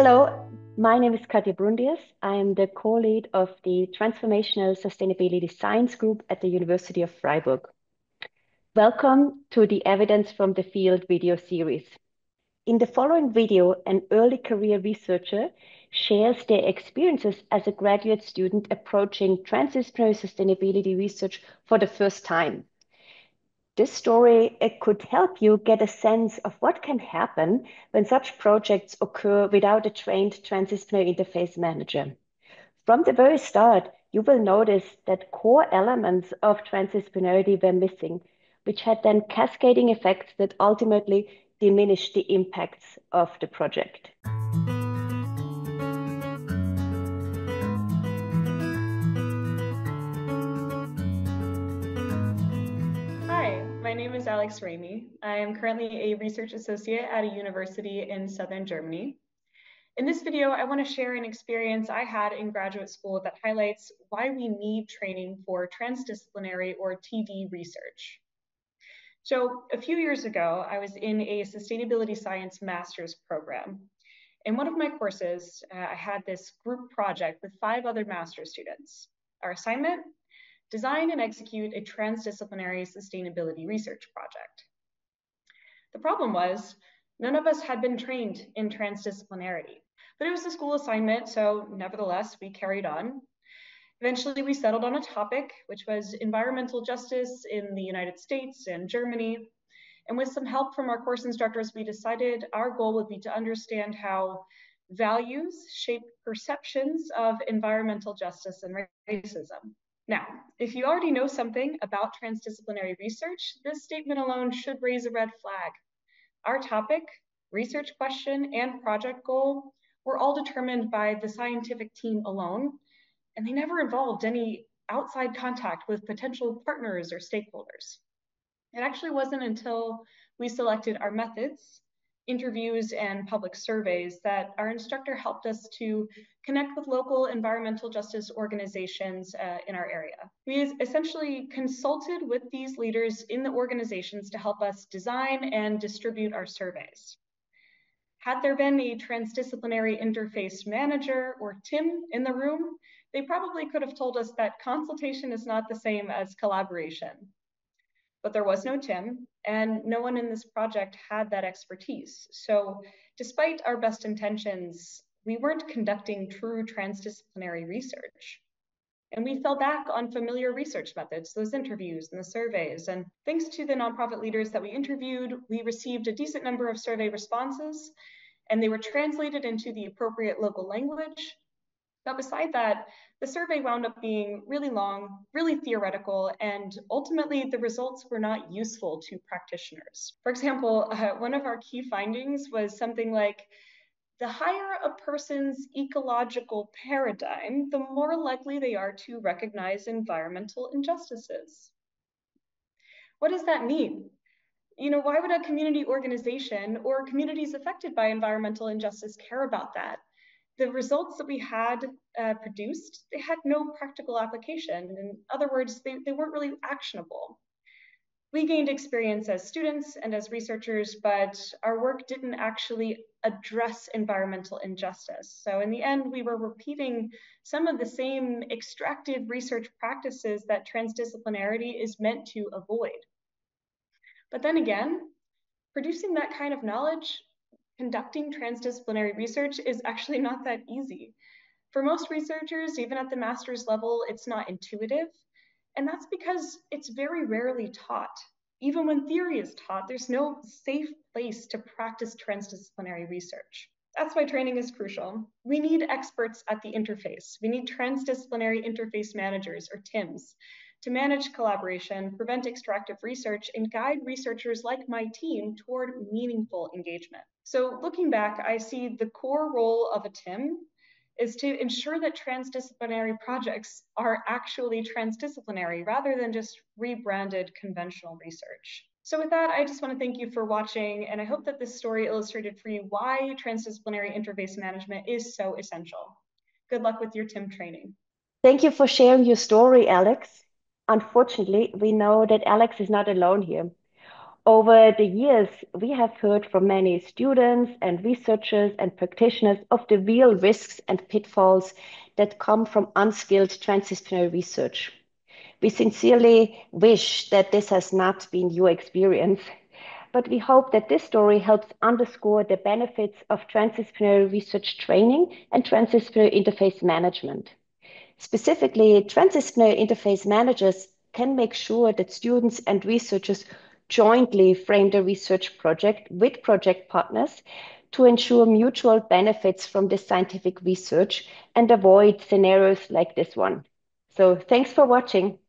Hello, my name is Katja Brundius. I am the co-lead of the Transformational Sustainability Science Group at the University of Freiburg. Welcome to the Evidence from the Field video series. In the following video, an early career researcher shares their experiences as a graduate student approaching transdisciplinary sustainability research for the first time. This story could help you get a sense of what can happen when such projects occur without a trained transdisciplinary interface manager. From the very start, you will notice that core elements of transdisciplinarity were missing, which had then cascading effects that ultimately diminished the impacts of the project. Hi, my name is Alex Ramey. I am currently a research associate at a university in southern Germany. In this video, I want to share an experience I had in graduate school that highlights why we need training for transdisciplinary or TD research. So a few years ago, I was in a sustainability science master's program. In one of my courses, I had this group project with 5 other master's students. Our assignment: design and execute a transdisciplinary sustainability research project. The problem was, none of us had been trained in transdisciplinarity, but it was a school assignment, so nevertheless, we carried on. Eventually, we settled on a topic, which was environmental justice in the United States and Germany. And with some help from our course instructors, we decided our goal would be to understand how values shape perceptions of environmental justice and racism. Now, if you already know something about transdisciplinary research, this statement alone should raise a red flag. Our topic, research question, and project goal were all determined by the scientific team alone, and they never involved any outside contact with potential partners or stakeholders. It actually wasn't until we selected our methods, interviews, and public surveys that our instructor helped us to connect with local environmental justice organizations in our area. We essentially consulted with these leaders in the organizations to help us design and distribute our surveys. Had there been a transdisciplinary interface manager or TIM in the room, they probably could have told us that consultation is not the same as collaboration. But there was no TIM, and no one in this project had that expertise. So despite our best intentions, we weren't conducting true transdisciplinary research. And we fell back on familiar research methods, those interviews and the surveys. And thanks to the nonprofit leaders that we interviewed, we received a decent number of survey responses, and they were translated into the appropriate local language. But beside that, the survey wound up being really long, really theoretical, and ultimately the results were not useful to practitioners. For example, one of our key findings was something like, the higher a person's ecological paradigm, the more likely they are to recognize environmental injustices. What does that mean? Why would a community organization or communities affected by environmental injustice care about that? The results that we had produced, they had no practical application. In other words, they weren't really actionable. We gained experience as students and as researchers, but our work didn't actually address environmental injustice. So in the end, we were repeating some of the same extractive research practices that transdisciplinarity is meant to avoid. But then again, producing that kind of knowledge, conducting transdisciplinary research is actually not that easy. For most researchers, even at the master's level, it's not intuitive. And that's because it's very rarely taught. Even when theory is taught, there's no safe place to practice transdisciplinary research. That's why training is crucial. We need experts at the interface. We need transdisciplinary interface managers, or TIMs, to manage collaboration, prevent extractive research, and guide researchers like my team toward meaningful engagement. So looking back, I see the core role of a TIM is to ensure that transdisciplinary projects are actually transdisciplinary rather than just rebranded conventional research. So with that, I just want to thank you for watching, and I hope that this story illustrated for you why transdisciplinary interface management is so essential. Good luck with your TIM training. Thank you for sharing your story, Alex. Unfortunately, we know that Alex is not alone here. Over the years, we have heard from many students and researchers and practitioners of the real risks and pitfalls that come from unskilled transdisciplinary research. We sincerely wish that this has not been your experience, but we hope that this story helps underscore the benefits of transdisciplinary research training and transdisciplinary interface management. Specifically, transdisciplinary interface managers can make sure that students and researchers jointly frame the research project with project partners to ensure mutual benefits from this scientific research and avoid scenarios like this one. So thanks for watching.